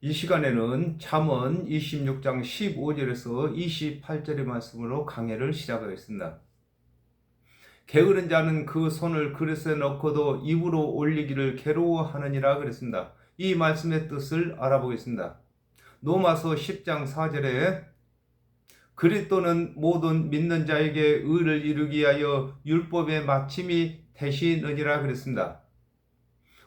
이 시간에는 잠언 26장 15절에서 28절의 말씀으로 강해를 시작하겠습니다. 게으른 자는 그 손을 그릇에 넣고도 입으로 올리기를 괴로워하느니라 그랬습니다. 이 말씀의 뜻을 알아보겠습니다. 로마서 10장 4절에 그리스도는 모든 믿는 자에게 의를 이루기 위하여 율법의 마침이 되시느니라 그랬습니다.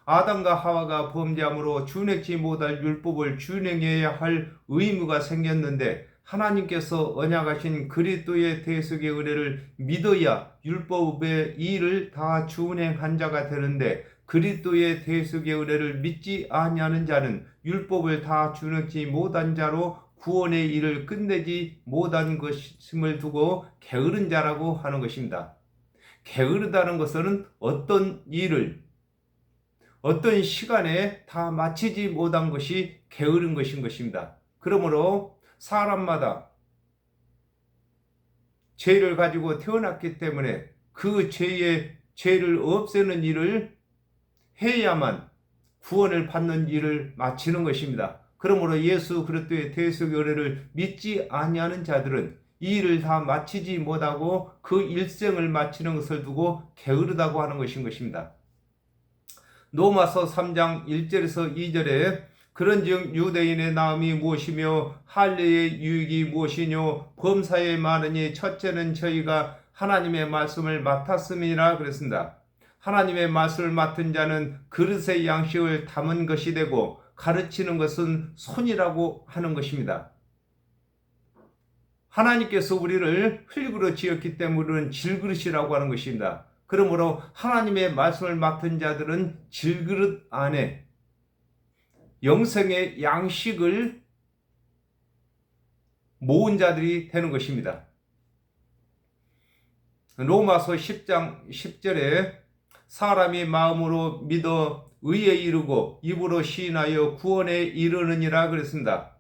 아담과 하와가 범죄함으로 준행치 못할 율법을 준행해야 할 의무가 생겼는데 하나님께서 언약하신 그리스도의 대속의 은혜를 믿어야 율법의 일을 다 준행한 자가 되는데 그리스도의 대속의 은혜를 믿지 아니하는 자는 율법을 다 준행치 못한 자로 구원의 일을 끝내지 못한 것임을 두고 게으른 자라고 하는 것입니다. 게으르다는 것은 어떤 시간에 다 마치지 못한 것이 게으른 것인 것입니다. 그러므로 사람마다 죄를 가지고 태어났기 때문에 그 죄를 없애는 일을 해야만 구원을 받는 일을 마치는 것입니다. 그러므로 예수 그리스도의 대속의 은혜를 믿지 아니하는 자들은 이 일을 다 마치지 못하고 그 일생을 마치는 것을 두고 게으르다고 하는 것인 것입니다. 로마서 3장 1절에서 2절에 그런즉 유대인의 나음이 무엇이며 할례의 유익이 무엇이뇨 범사에 많으니 첫째는 저희가 하나님의 말씀을 맡았음이라 그랬습니다. 하나님의 말씀을 맡은 자는 그릇의 양식을 담은 것이 되고 가르치는 것은 손이라고 하는 것입니다. 하나님께서 우리를 흙으로 지었기 때문에 우리는 질그릇이라고 하는 것입니다. 그러므로 하나님의 말씀을 맡은 자들은 질그릇 안에 영생의 양식을 모은 자들이 되는 것입니다. 로마서 10장 10절에 사람이 마음으로 믿어 의에 이르고 입으로 시인하여 구원에 이르느니라 그랬습니다.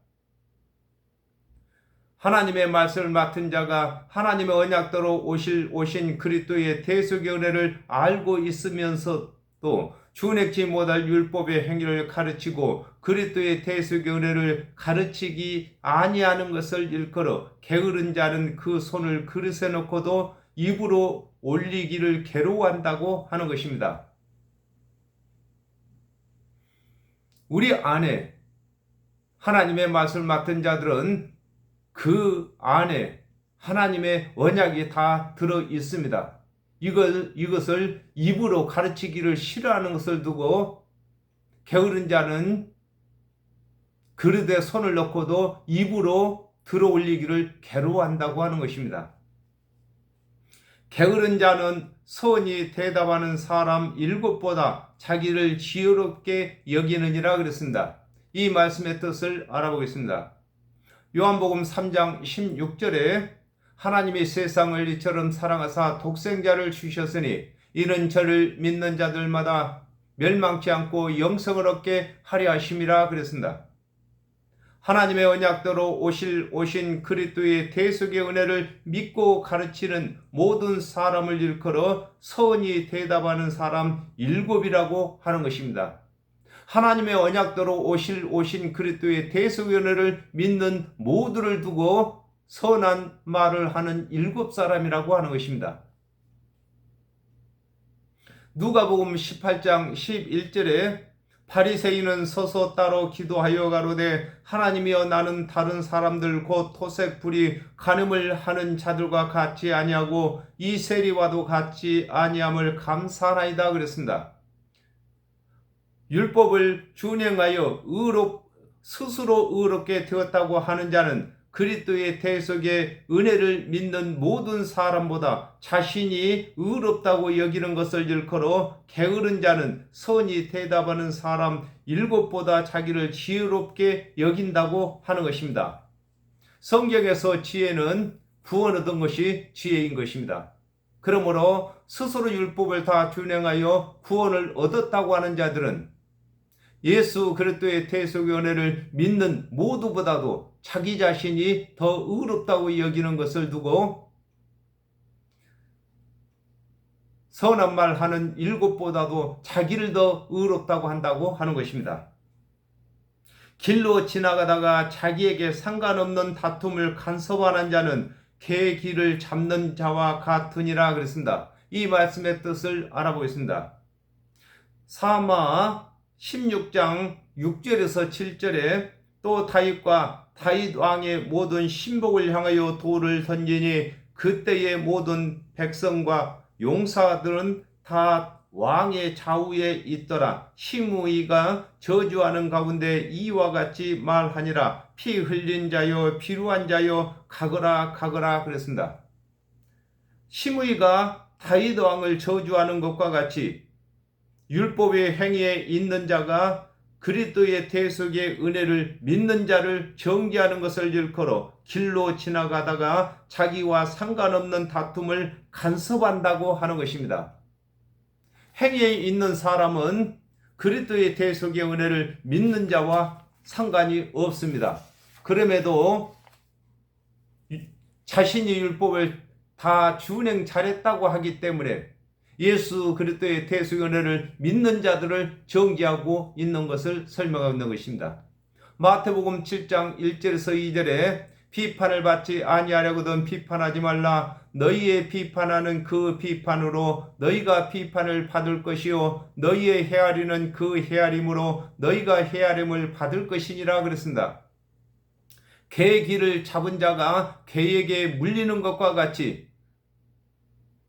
하나님의 말씀을 맡은 자가 하나님의 언약대로 오신 그리스도의 대속의 은혜를 알고 있으면서도 준행치 못할 율법의 행위를 가르치고 그리스도의 대속의 은혜를 가르치기 아니하는 것을 일컬어 게으른 자는 그 손을 그릇에 넣고도 입으로 올리기를 괴로워한다고 하는 것입니다. 우리 안에 하나님의 말씀을 맡은 자들은 그 안에 하나님의 언약이 다 들어 있습니다. 이것을 입으로 가르치기를 싫어하는 것을 두고 게으른 자는 그릇에 손을 넣고도 입으로 들어 올리기를 괴로워한다고 하는 것입니다. 게으른 자는 선이 대답하는 사람 7보다 자기를 지혜롭게 여기느니라 그랬습니다. 이 말씀의 뜻을 알아보겠습니다. 요한복음 3장 16절에 하나님이 세상을 이처럼 사랑하사 독생자를 주셨으니 이는 저를 믿는 자들마다 멸망치 않고 영생을 얻게 하려 하심이라 그랬습니다. 하나님의 언약대로 오신 그리스도의 대속의 은혜를 믿고 가르치는 모든 사람을 일컬어 선이 대답하는 사람 7이라고 하는 것입니다. 하나님의 언약대로 오신 그리스도의 대속의 은혜를 믿는 모두를 두고 선한 말을 하는 7사람이라고 하는 것입니다. 누가복음 18장 11절에 바리새인은 서서 따로 기도하여 가로되 하나님이여 나는 다른 사람들 곧 토색 불이 간음을 하는 자들과 같이 아니하고 이 세리와도 같이 아니함을 감사하나이다 그랬습니다. 율법을 준행하여 스스로 의롭게 되었다고 하는 자는 그리스도의 대속의 은혜를 믿는 모든 사람보다 자신이 의롭다고 여기는 것을 일컬어 게으른 자는 선이 대답하는 사람 7보다 자기를 지혜롭게 여긴다고 하는 것입니다. 성경에서 지혜는 구원 얻은 것이 지혜인 것입니다. 그러므로 스스로 율법을 다 준행하여 구원을 얻었다고 하는 자들은 예수 그리스도의 대속의 은혜를 믿는 모두보다도 자기 자신이 더 의롭다고 여기는 것을 두고 선한 말 하는 7보다도 자기를 더 의롭다고 한다고 하는 것입니다. 길로 지나가다가 자기에게 상관없는 다툼을 간섭하는 자는 개의 길을 잡는 자와 같으니라 그랬습니다. 이 말씀의 뜻을 알아보겠습니다. 사마 16장 6절에서 7절에 또 다윗과 다윗 왕의 모든 신복을 향하여 돌을 던지니 그때의 모든 백성과 용사들은 다 왕의 좌우에 있더라. 시므이가 저주하는 가운데 이와 같이 말하니라. 피 흘린 자여 피루한 자여 가거라 가거라 그랬습니다. 시므이가 다윗 왕을 저주하는 것과 같이 율법의 행위에 있는 자가 그리스도의 대속의 은혜를 믿는 자를 정죄하는 것을 일컬어 길로 지나가다가 자기와 상관없는 다툼을 간섭한다고 하는 것입니다. 행위에 있는 사람은 그리스도의 대속의 은혜를 믿는 자와 상관이 없습니다. 그럼에도 자신이 율법을 다 준행 잘했다고 하기 때문에 예수 그리스도의 대속의 은혜를 믿는 자들을 정죄하고 있는 것을 설명하고 있는 것입니다. 마태복음 7장 1절에서 2절에 비판을 받지 아니하려거든 비판하지 말라. 너희의 비판하는 그 비판으로 너희가 비판을 받을 것이요 너희의 헤아리는 그 헤아림으로 너희가 헤아림을 받을 것이니라 그랬습니다. 개의 길을 잡은 자가 개에게 물리는 것과 같이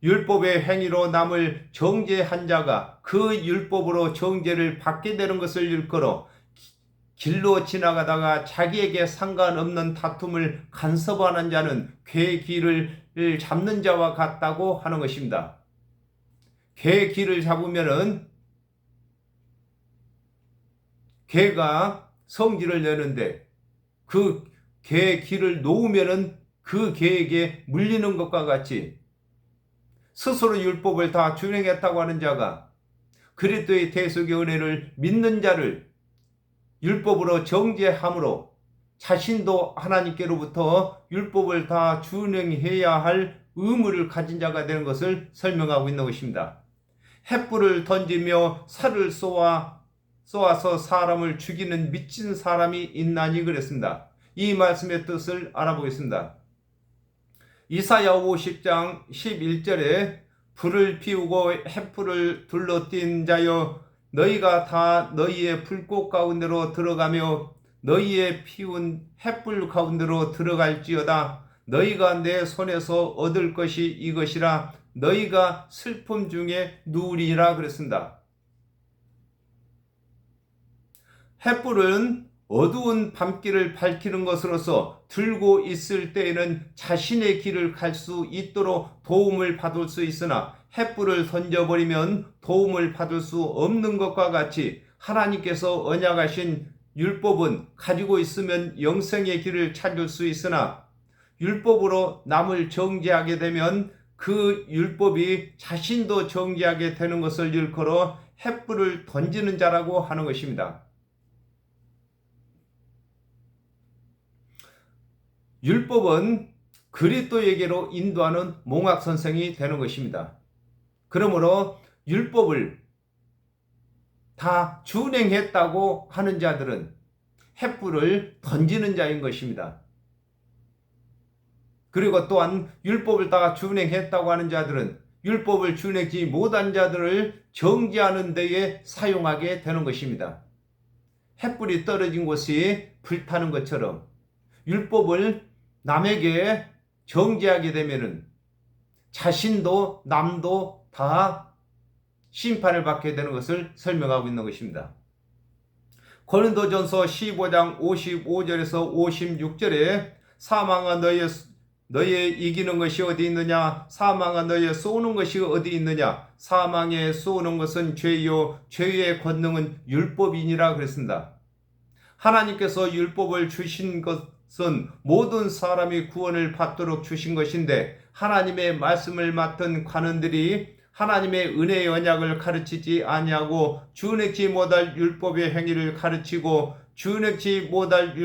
율법의 행위로 남을 정죄한 자가 그 율법으로 정죄를 받게 되는 것을 일컬어 길로 지나가다가 자기에게 상관없는 다툼을 간섭하는 자는 개의 길을 잡는 자와 같다고 하는 것입니다. 개의 길을 잡으면은 개가 성질을 내는데 그 개의 길을 놓으면은 그 개에게 물리는 것과 같이 스스로 율법을 다 준행했다고 하는 자가 그리스도의 대속의 은혜를 믿는 자를 율법으로 정죄함으로 자신도 하나님께로부터 율법을 다 준행해야 할 의무를 가진 자가 되는 것을 설명하고 있는 것입니다. 횃불을 던지며 살을 쏘아서 사람을 죽이는 미친 사람이 있나니 그랬습니다. 이 말씀의 뜻을 알아보겠습니다. 이사야 50장 11절에 불을 피우고 횃불을 둘러띈 자여 너희가 다 너희의 불꽃 가운데로 들어가며 너희의 피운 횃불 가운데로 들어갈지어다. 너희가 내 손에서 얻을 것이 이것이라. 너희가 슬픔 중에 누우리라 그랬습니다. 횃불은 어두운 밤길을 밝히는 것으로서 들고 있을 때에는 자신의 길을 갈 수 있도록 도움을 받을 수 있으나 횃불을 던져버리면 도움을 받을 수 없는 것과 같이 하나님께서 언약하신 율법은 가지고 있으면 영생의 길을 찾을 수 있으나 율법으로 남을 정죄하게 되면 그 율법이 자신도 정죄하게 되는 것을 일컬어 횃불을 던지는 자라고 하는 것입니다. 율법은 그리스도에게로 인도하는 몽학선생이 되는 것입니다. 그러므로 율법을 다 준행했다고 하는 자들은 횃불을 던지는 자인 것입니다. 그리고 또한 율법을 다 준행했다고 하는 자들은 율법을 준행하지 못한 자들을 정죄하는 데에 사용하게 되는 것입니다. 횃불이 떨어진 곳이 불타는 것처럼 율법을 남에게 정죄하게 되면은 자신도 남도 다 심판을 받게 되는 것을 설명하고 있는 것입니다. 고린도전서 15장 55절에서 56절에 사망아 너의 이기는 것이 어디 있느냐? 사망아 너의 쏘는 것이 어디 있느냐? 사망에 쏘는 것은 죄요 죄의 권능은 율법이니라 그랬습니다. 하나님께서 율법을 주신 것은 모든 사람이 구원을 받도록 주신 것인데 하나님의 말씀을 맡은 관원들이 하나님의 은혜의 언약을 가르치지 아니하고 준행치 못할 율법의 행위를 가르치고 준행치 못할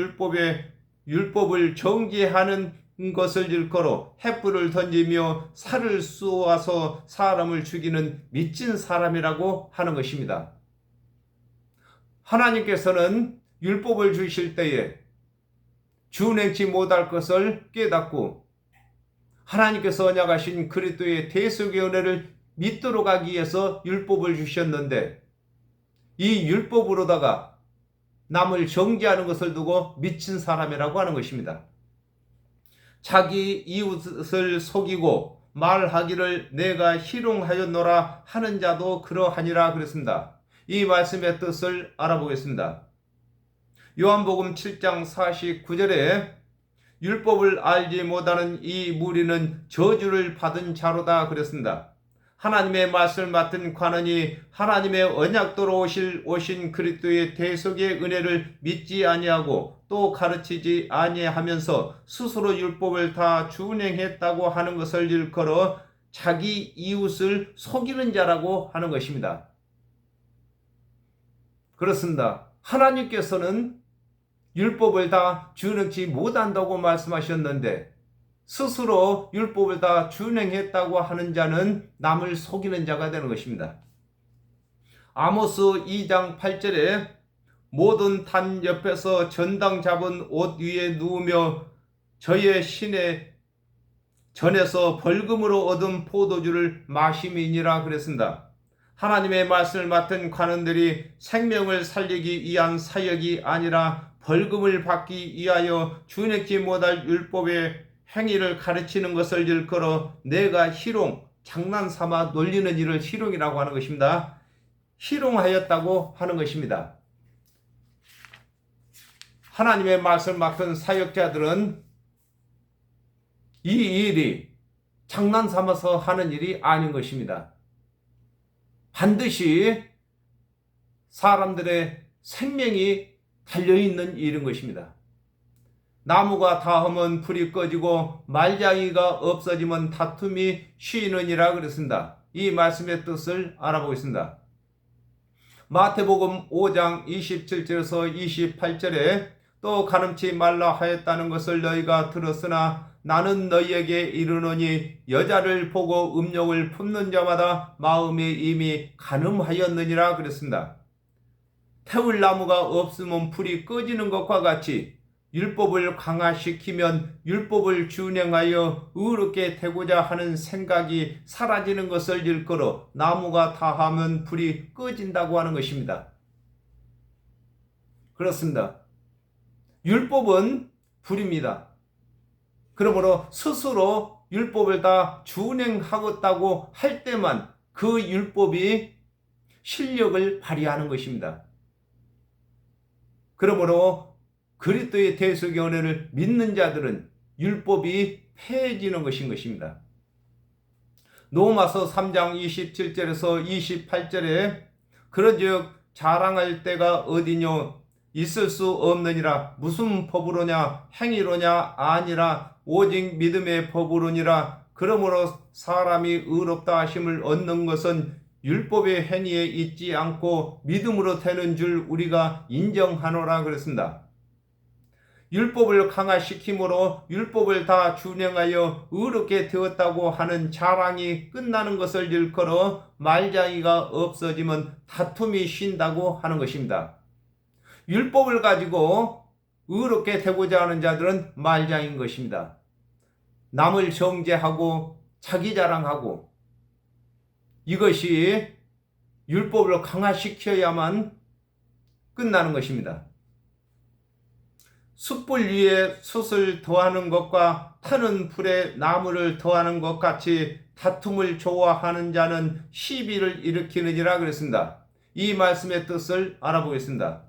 율법을 정죄하는 것을 일컬어 횃불을 던지며 살을 쏘아서 사람을 죽이는 미친 사람이라고 하는 것입니다. 하나님께서는 율법을 주실 때에 준행치 못할 것을 깨닫고 하나님께서 언약하신 그리스도의 대속의 은혜를 믿도록 하기 위해서 율법을 주셨는데 이 율법으로다가 남을 정죄하는 것을 두고 미친 사람이라고 하는 것입니다. 자기 이웃을 속이고 말하기를 내가 희롱하였노라 하는 자도 그러하니라 그랬습니다. 이 말씀의 뜻을 알아보겠습니다. 요한복음 7장 49절에 율법을 알지 못하는 이 무리는 저주를 받은 자로다 그랬습니다. 하나님의 말씀을 맡은 관원이 하나님의 언약도로 오신 그리스도의 대속의 은혜를 믿지 아니하고 또 가르치지 아니하면서 스스로 율법을 다 준행했다고 하는 것을 일컬어 자기 이웃을 속이는 자라고 하는 것입니다. 그렇습니다. 하나님께서는 율법을 다 준행치 못한다고 말씀하셨는데 스스로 율법을 다 준행했다고 하는 자는 남을 속이는 자가 되는 것입니다. 아모스 2장 8절에 모든 단 옆에서 전당 잡은 옷 위에 누우며 저의 신의 전에서 벌금으로 얻은 포도주를 마심이니라 그랬습니다. 하나님의 말씀을 맡은 관원들이 생명을 살리기 위한 사역이 아니라 벌금을 받기 위하여 준행치 못할 율법의 행위를 가르치는 것을 일컬어 내가 희롱, 장난삼아 놀리는 일을 희롱이라고 하는 것입니다. 희롱하였다고 하는 것입니다. 하나님의 말씀을 맡은 사역자들은 이 일이 장난삼아서 하는 일이 아닌 것입니다. 반드시 사람들의 생명이 달려있는 일인 것입니다. 나무가 닿으면 불이 꺼지고 말장이가 없어지면 다툼이 쉬느니라 그랬습니다. 이 말씀의 뜻을 알아보겠습니다. 마태복음 5장 27절에서 28절에 또 가늠치 말라 하였다는 것을 너희가 들었으나 나는 너희에게 이르노니 여자를 보고 음욕을 품는 자마다 마음에 이미 간음하였느니라 그랬습니다. 태울 나무가 없으면 불이 꺼지는 것과 같이 율법을 강화시키면 율법을 준행하여 의롭게 되고자 하는 생각이 사라지는 것을 일컬어 나무가 다하면 불이 꺼진다고 하는 것입니다. 그렇습니다. 율법은 불입니다. 그러므로 스스로 율법을 다 준행하겠다고 할 때만 그 율법이 실력을 발휘하는 것입니다. 그러므로 그리스도의 대속의 은혜를 믿는 자들은 율법이 폐해지는 것인 것입니다. 로마서 3장 27절에서 28절에 그런즉 자랑할 때가 어디뇨 있을 수 없느니라 무슨 법으로냐 행위로냐 아니라 오직 믿음의 법으로니라. 그러므로 사람이 의롭다 하심을 얻는 것은 율법의 행위에 있지 않고 믿음으로 되는 줄 우리가 인정하노라 그랬습니다. 율법을 강화시킴으로 율법을 다 준행하여 의롭게 되었다고 하는 자랑이 끝나는 것을 일컬어 말장이가 없어지면 다툼이 쉰다고 하는 것입니다. 율법을 가지고 의롭게 되고자 하는 자들은 말장인 것입니다. 남을 정죄하고 자기 자랑하고 이것이 율법을 강화시켜야만 끝나는 것입니다. 숯불 위에 숯을 더하는 것과 타는 불에 나무를 더하는 것 같이 다툼을 좋아하는 자는 시비를 일으키느니라 그랬습니다. 이 말씀의 뜻을 알아보겠습니다.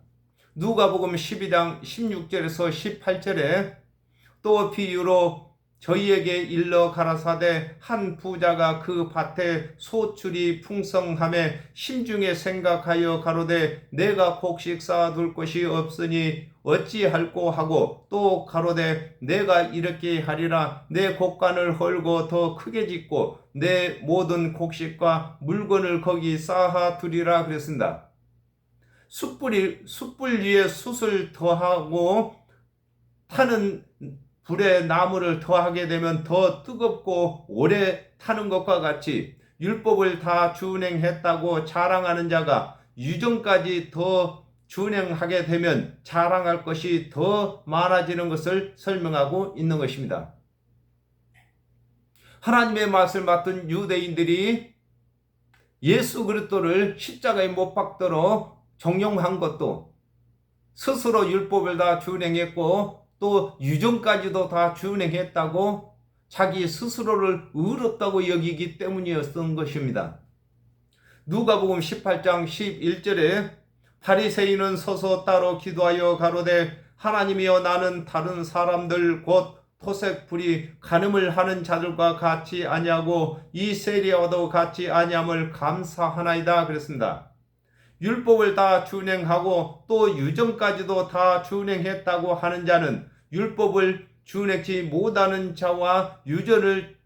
누가복음 12장 16절에서 18절에 또 비유로 저희에게 일러 가라사대 한 부자가 그 밭에 소출이 풍성함에 심중에 생각하여 가로되 내가 곡식 쌓아둘 것이 없으니 어찌할꼬 하고 또 가로되 내가 이렇게 하리라 내 곡간을 헐고 더 크게 짓고 내 모든 곡식과 물건을 거기 쌓아두리라 그랬습니다. 숯불 위에 숯을 더하고 타는 불에 나무를 더하게 되면 더 뜨겁고 오래 타는 것과 같이 율법을 다 준행했다고 자랑하는 자가 유전까지 더 준행하게 되면 자랑할 것이 더 많아지는 것을 설명하고 있는 것입니다. 하나님의 맛을 맡은 유대인들이 예수 그리스도를 십자가에 못 박도록 정령한 것도 스스로 율법을 다 준행했고 또 유전까지도 다 준행했다고 자기 스스로를 의롭다고 여기기 때문이었던 것입니다. 누가복음 18장 11절에 바리새인은 서서 따로 기도하여 가로되 하나님이여 나는 다른 사람들 곧 토색 불이 간음을 하는 자들과 같이 아니하고 이 세리와도 같이 아니함을 감사하나이다 그랬습니다. 율법을 다 준행하고 또 유전까지도 다 준행했다고 하는 자는 율법을 준행치 못하는 자와 유전을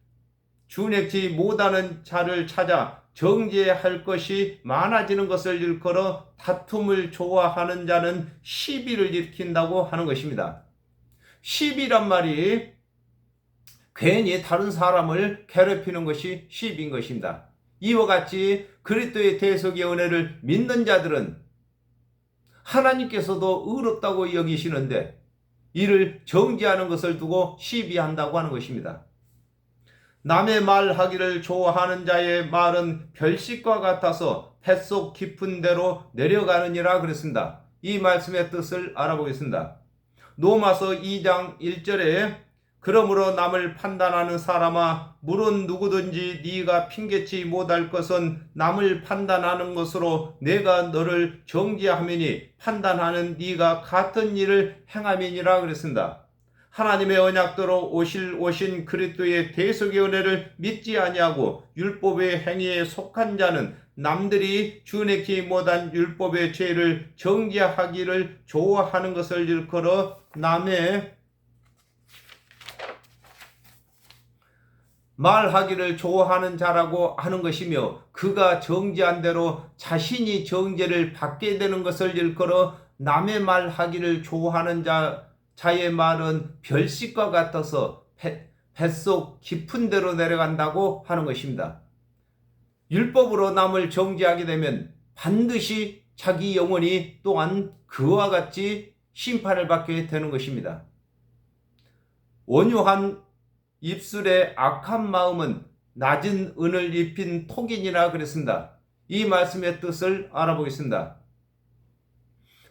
준행치 못하는 자를 찾아 정죄할 것이 많아지는 것을 일컬어 다툼을 좋아하는 자는 시비를 일으킨다고 하는 것입니다. 시비란 말이 괜히 다른 사람을 괴롭히는 것이 시비인 것입니다. 이와 같이 그리스도의 대속의 은혜를 믿는 자들은 하나님께서도 의롭다고 여기시는데 이를 정죄하는 것을 두고 시비한다고 하는 것입니다. 남의 말하기를 좋아하는 자의 말은 별식과 같아서 뱃속 깊은 데로 내려가느니라 그랬습니다. 이 말씀의 뜻을 알아보겠습니다. 로마서 2장 1절에 그러므로 남을 판단하는 사람아 물은 누구든지 네가 핑계치 못할 것은 남을 판단하는 것으로 내가 너를 정죄하매니 판단하는 네가 같은 일을 행함이니라 그랬습니다. 하나님의 언약대로 오신 그리스도의 대속의 은혜를 믿지 아니하고 율법의 행위에 속한 자는 남들이 준행치 못한 율법의 죄를 정죄하기를 좋아하는 것을 일컬어 남의 말하기를 좋아하는 자라고 하는 것이며 그가 정죄한 대로 자신이 정죄를 받게 되는 것을 일컬어 남의 말하기를 좋아하는 자의 말은 별식과 같아서 뱃속 깊은 데로 내려간다고 하는 것입니다. 율법으로 남을 정죄하게 되면 반드시 자기 영혼이 또한 그와 같이 심판을 받게 되는 것입니다. 온유한 입술의 악한 마음은 낮은 은을 입힌 톡인이라 그랬습니다. 이 말씀의 뜻을 알아보겠습니다.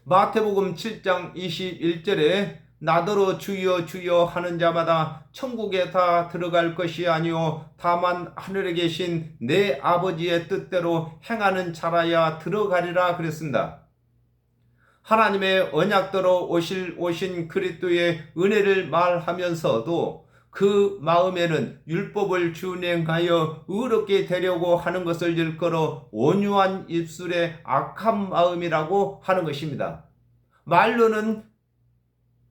마태복음 7장 21절에 나더러 주여 주여 하는 자마다 천국에 다 들어갈 것이 아니요 다만 하늘에 계신 내 아버지의 뜻대로 행하는 자라야 들어가리라 그랬습니다. 하나님의 언약대로 오신 그리스도의 은혜를 말하면서도 그 마음에는 율법을 준행하여 의롭게 되려고 하는 것을 일컬어 온유한 입술의 악한 마음이라고 하는 것입니다. 말로는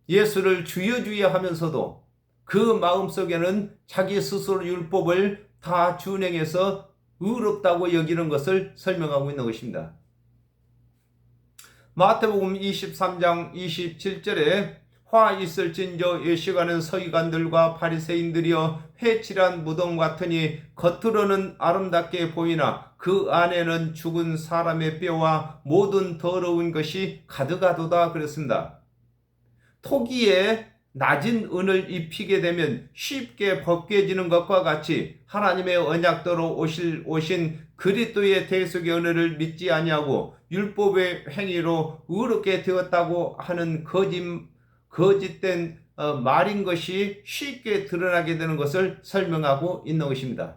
예수를 주여 주여 하면서도 그 마음속에는 자기 스스로 율법을 다 준행해서 의롭다고 여기는 것을 설명하고 있는 것입니다. 마태복음 23장 27절에 화 있을진저 예시가는 서기관들과 바리새인들이여 회칠한 무덤 같으니 겉으로는 아름답게 보이나 그 안에는 죽은 사람의 뼈와 모든 더러운 것이 가득하도다 그랬습니다. 토기에 낮은 은을 입히게 되면 쉽게 벗겨지는 것과 같이 하나님의 언약대로 오신 그리스도의 대속의 은혜를 믿지 아니하고 율법의 행위로 의롭게 되었다고 하는 거짓된 말인 것이 쉽게 드러나게 되는 것을 설명하고 있는 것입니다.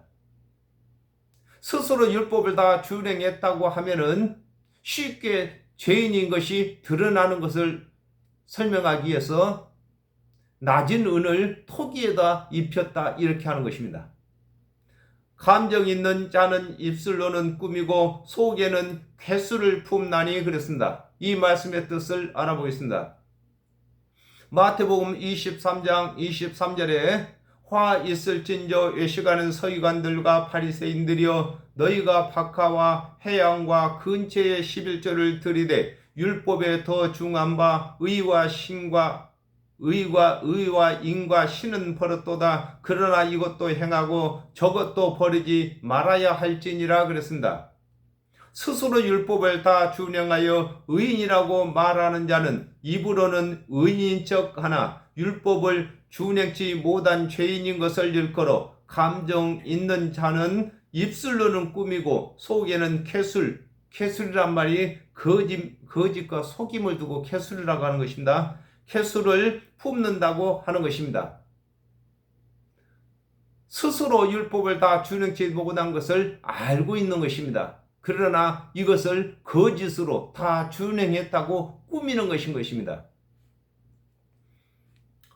스스로 율법을 다 준행했다고 하면은 쉽게 죄인인 것이 드러나는 것을 설명하기 위해서 낮은 은을 토기에다 입혔다 이렇게 하는 것입니다. 감정 있는 자는 입술로는 꾸미고 속에는 괴수를 품나니 그랬습니다. 이 말씀의 뜻을 알아보겠습니다. 마태복음 23장 23절에 화 있을진저 외식하는 서기관들과 바리새인들이여 너희가 박하와 해양과 근처의 11조를 들이되 율법에 더 중한 바 의와 인과 신은 버렸도다. 그러나 이것도 행하고 저것도 버리지 말아야 할지니라 그랬습니다. 스스로 율법을 다 준행하여 의인이라고 말하는 자는 입으로는 의인인 척하나 율법을 준행치 못한 죄인인 것을 일컬어 감정 있는 자는 입술로는 꾸미고 속에는 캐술이란 말이 거짓과 속임을 두고 캐술이라고 하는 것입니다. 캐술을 품는다고 하는 것입니다. 스스로 율법을 다 준행치 못한 것을 알고 있는 것입니다. 그러나 이것을 거짓으로 다 준행했다고 꾸미는 것입니다.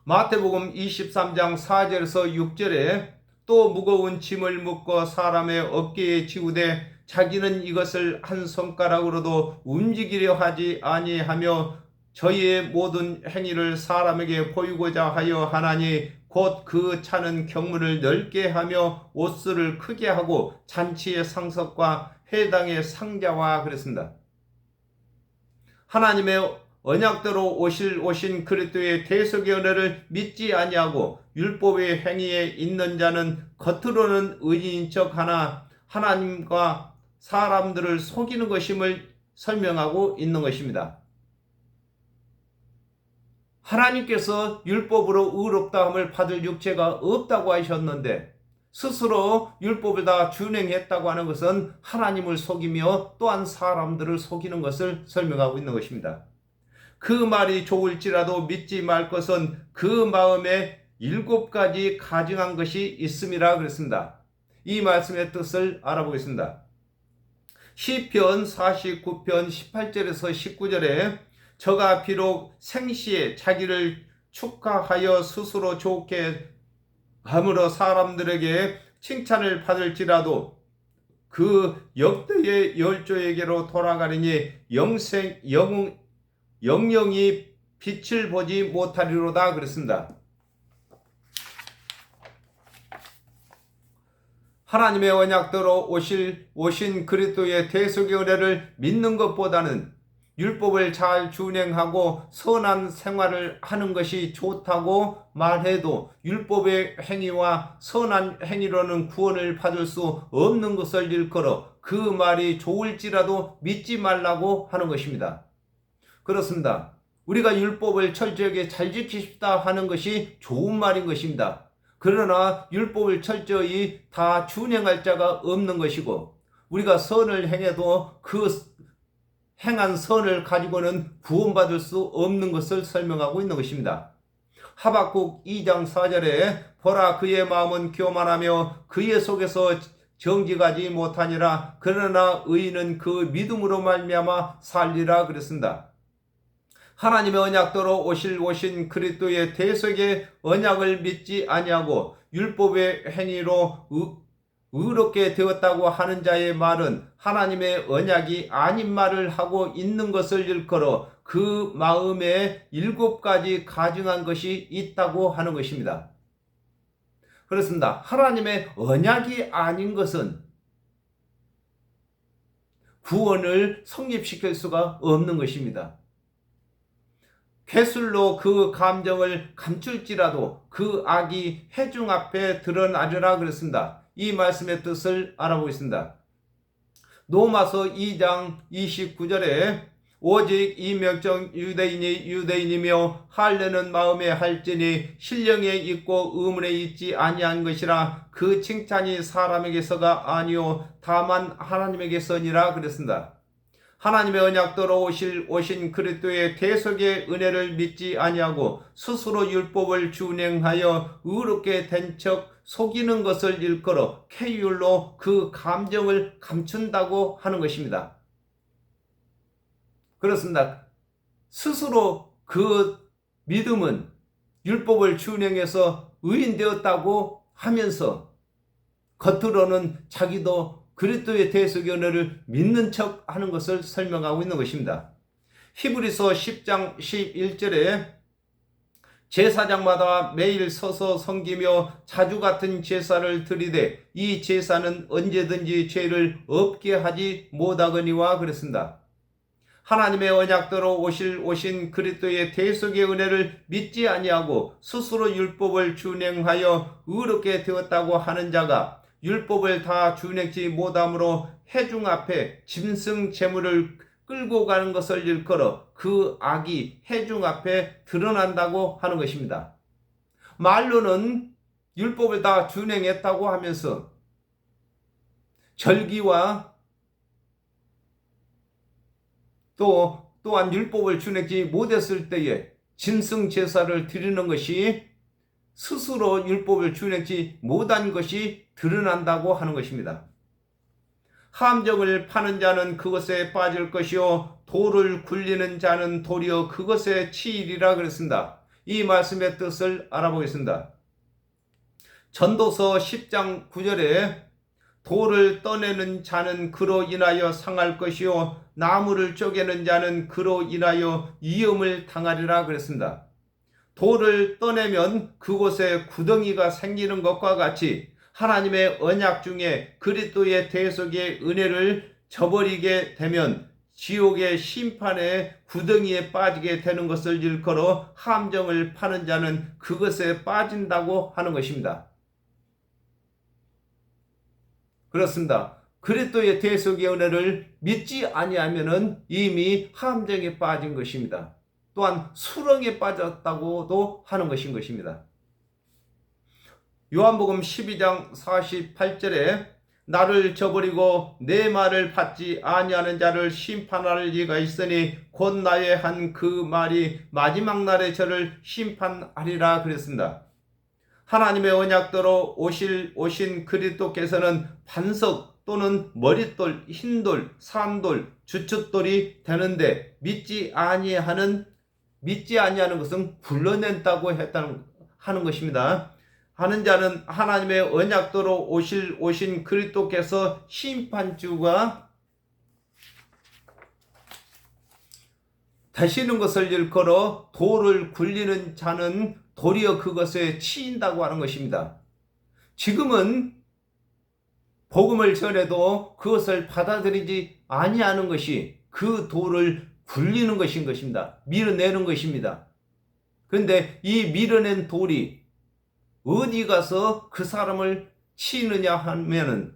마태복음 23장 4절에서 6절에 또 무거운 짐을 묶어 사람의 어깨에 지우되 자기는 이것을 한 손가락으로도 움직이려 하지 아니하며 저희의 모든 행위를 사람에게 보이고자 하여 하나니 곧 그 차는 경문을 넓게 하며 옷수를 크게 하고 잔치의 상석과 회당의 상자와 그랬습니다. 하나님의 언약대로 오신 그리스도의 대속의 은혜를 믿지 아니하고 율법의 행위에 있는 자는 겉으로는 의인인 척하나 하나님과 사람들을 속이는 것임을 설명하고 있는 것입니다. 하나님께서 율법으로 의롭다함을 받을 육체가 없다고 하셨는데 스스로 율법을 다 준행했다고 하는 것은 하나님을 속이며 또한 사람들을 속이는 것을 설명하고 있는 것입니다. 그 말이 좋을지라도 믿지 말 것은 그 마음에 7가지 가증한 것이 있음이라 그랬습니다. 이 말씀의 뜻을 알아보겠습니다. 시편 49편 18절에서 19절에 저가 비록 생시에 자기를 축하하여 스스로 좋게 함으로 사람들에게 칭찬을 받을지라도 그 역대의 열조에게로 돌아가리니 영영이 빛을 보지 못하리로다 그랬습니다. 하나님의 언약대로 오신 그리스도의 대속의 은혜를 믿는 것보다는 율법을 잘 준행하고 선한 생활을 하는 것이 좋다고 말해도 율법의 행위와 선한 행위로는 구원을 받을 수 없는 것을 일컬어 그 말이 좋을지라도 믿지 말라고 하는 것입니다. 그렇습니다. 우리가 율법을 철저하게 잘 지키십다 하는 것이 좋은 말인 것입니다. 그러나 율법을 철저히 다 준행할 자가 없는 것이고 우리가 선을 행해도 그 행한 선을 가지고는 구원받을 수 없는 것을 설명하고 있는 것입니다. 하박국 2장 4절에 보라 그의 마음은 교만하며 그의 속에서 정직하지 못하니라 그러나 의인은 그 믿음으로 말미암아 살리라 그랬습니다. 하나님의 언약대로 오신 그리스도의 대속의 언약을 믿지 아니하고 율법의 행위로 의롭게 되었다고 하는 자의 말은 하나님의 언약이 아닌 말을 하고 있는 것을 일컬어 그 마음에 7가지 가증한 것이 있다고 하는 것입니다. 그렇습니다. 하나님의 언약이 아닌 것은 구원을 성립시킬 수가 없는 것입니다. 괴술로 그 감정을 감출지라도 그 악이 회중 앞에 드러나리라 그랬습니다. 이 말씀의 뜻을 알아보겠습니다. 로마서 2장 29절에 오직 이 명령 유대인이 유대인이며 할례는 마음에 할지니 신령에 있고 의문에 있지 아니한 것이라 그 칭찬이 사람에게서가 아니요 다만 하나님에게서니라 그랬습니다. 하나님의 언약대로 오신 그리스도의 대속의 은혜를 믿지 아니하고 스스로 율법을 준행하여 의롭게 된 척 속이는 것을 일컬어 캐율로 그 감정을 감춘다고 하는 것입니다. 그렇습니다. 스스로 그 믿음은 율법을 준행해서 의인되었다고 하면서 겉으로는 자기도 그리스도의 대속의 은혜를 믿는 척 하는 것을 설명하고 있는 것입니다. 히브리서 10장 11절에 제사장마다 매일 서서 섬기며 자주 같은 제사를 드리되 이 제사는 언제든지 죄를 없게 하지 못하거니와 그랬습니다. 하나님의 언약대로 오신 그리스도의 대속의 은혜를 믿지 아니하고 스스로 율법을 준행하여 의롭게 되었다고 하는 자가 율법을 다 준행치 못함으로 회중 앞에 짐승 제물을 끌고 가는 것을 일컬어 그 악이 회중 앞에 드러난다고 하는 것입니다. 말로는 율법을 다 준행했다고 하면서 절기와 또한 율법을 준행치 못했을 때에 짐승 제사를 드리는 것이 스스로 율법을 준행치 못한 것이 드러난다고 하는 것입니다. 함정을 파는 자는 그것에 빠질 것이요 돌을 굴리는 자는 도리어 그것에 치이리라 그랬습니다. 이 말씀의 뜻을 알아보겠습니다. 전도서 10장 9절에 돌을 떠내는 자는 그로 인하여 상할 것이요 나무를 쪼개는 자는 그로 인하여 위험을 당하리라 그랬습니다. 돌을 떠내면 그곳에 구덩이가 생기는 것과 같이 하나님의 언약 중에 그리스도의 대속의 은혜를 저버리게 되면 지옥의 심판의 구덩이에 빠지게 되는 것을 일컬어 함정을 파는 자는 그것에 빠진다고 하는 것입니다. 그렇습니다. 그리스도의 대속의 은혜를 믿지 아니하면은 이미 함정에 빠진 것입니다. 또한 수렁에 빠졌다고도 하는 것입니다. 요한복음 12장 48절에 나를 저버리고 내 말을 받지 아니하는 자를 심판할 리가 있으니 곧 나의 한 그 말이 마지막 날에 저를 심판하리라 그랬습니다. 하나님의 언약대로 오신 그리스도께서는 반석 또는 머릿돌, 흰돌, 산돌, 주춧돌이 되는데 믿지 아니하는 것은 불러낸다고 하는 것입니다. 하는 자는 하나님의 언약대로 오신 그리스도께서 심판주가 되시는 것을 일컬어 돌을 굴리는 자는 도리어 그것에 치인다고 하는 것입니다. 지금은 복음을 전해도 그것을 받아들이지 아니하는 것이 그 돌을 굴리는 것인 것입니다. 밀어내는 것입니다. 그런데 이 밀어낸 돌이 어디 가서 그 사람을 치느냐 하면은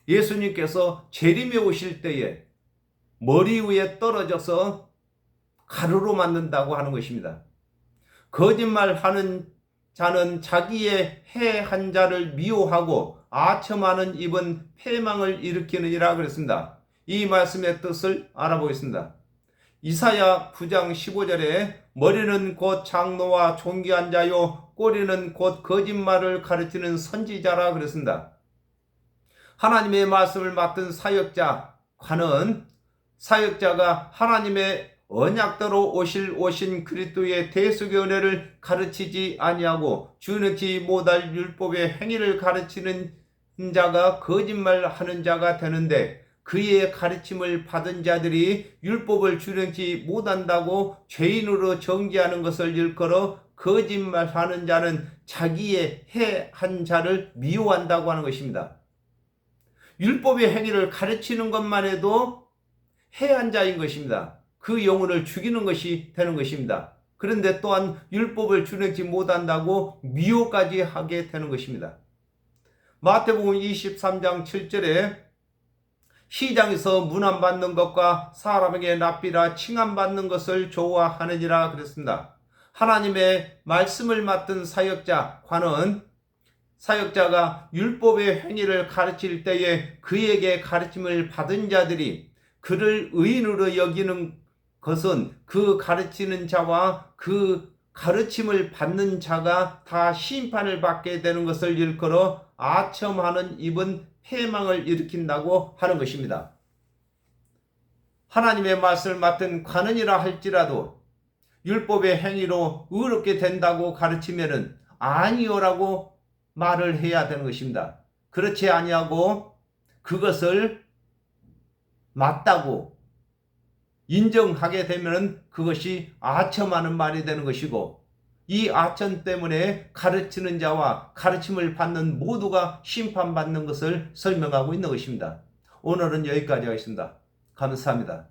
예수님께서 재림에 오실 때에 머리 위에 떨어져서 가루로 만든다고 하는 것입니다. 거짓말하는 자는 자기의 해한 자를 미워하고 아첨하는 입은 패망을 일으키느니라 그랬습니다. 이 말씀의 뜻을 알아보겠습니다. 이사야 9장 15절에 머리는 곧 장로와 존귀한 자요 꼬리는 곧 거짓말을 가르치는 선지자라 그랬습니다. 하나님의 말씀을 맡은 사역자가 하나님의 언약대로 오신 그리스도의 대속의 은혜를 가르치지 아니하고 준행치 못할 율법의 행위를 가르치는 자가 거짓말하는 자가 되는데 그의 가르침을 받은 자들이 율법을 준행치 못한다고 죄인으로 정죄하는 것을 일컬어 거짓말하는 자는 자기의 해한 자를 미워한다고 하는 것입니다. 율법의 행위를 가르치는 것만 해도 해한 자인 것입니다. 그 영혼을 죽이는 것이 되는 것입니다. 그런데 또한 율법을 준행치 못한다고 미워까지 하게 되는 것입니다. 마태복음 23장 7절에 시장에서 문안받는 것과 사람에게 납비라 칭함받는 것을 좋아하느니라 그랬습니다. 하나님의 말씀을 맡은 사역자가 율법의 행위를 가르칠 때에 그에게 가르침을 받은 자들이 그를 의인으로 여기는 것은 그 가르치는 자와 그 가르침을 받는 자가 다 심판을 받게 되는 것을 일컬어 아첨하는 입은 패망을 일으킨다고 하는 것입니다. 하나님의 말씀을 맡은 관원이라 할지라도 율법의 행위로 의롭게 된다고 가르치면은 아니요라고 말을 해야 되는 것입니다. 그렇지 아니하고 그것을 맞다고 인정하게 되면 그것이 아첨하는 말이 되는 것이고 이 아첨 때문에 가르치는 자와 가르침을 받는 모두가 심판받는 것을 설명하고 있는 것입니다. 오늘은 여기까지 하겠습니다. 감사합니다.